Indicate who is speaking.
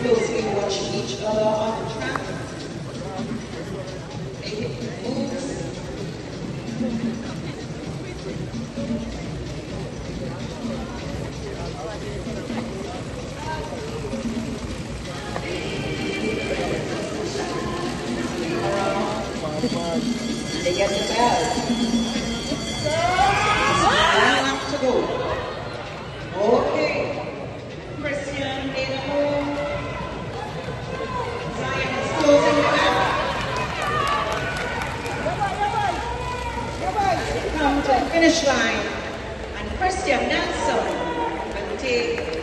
Speaker 1: closely watch each other on the track. Make moves. They get the bell. 1 lap to go. Okay. Christian in the home. Zion is closing the gap. Come to the finish line. And Christian Nelson will take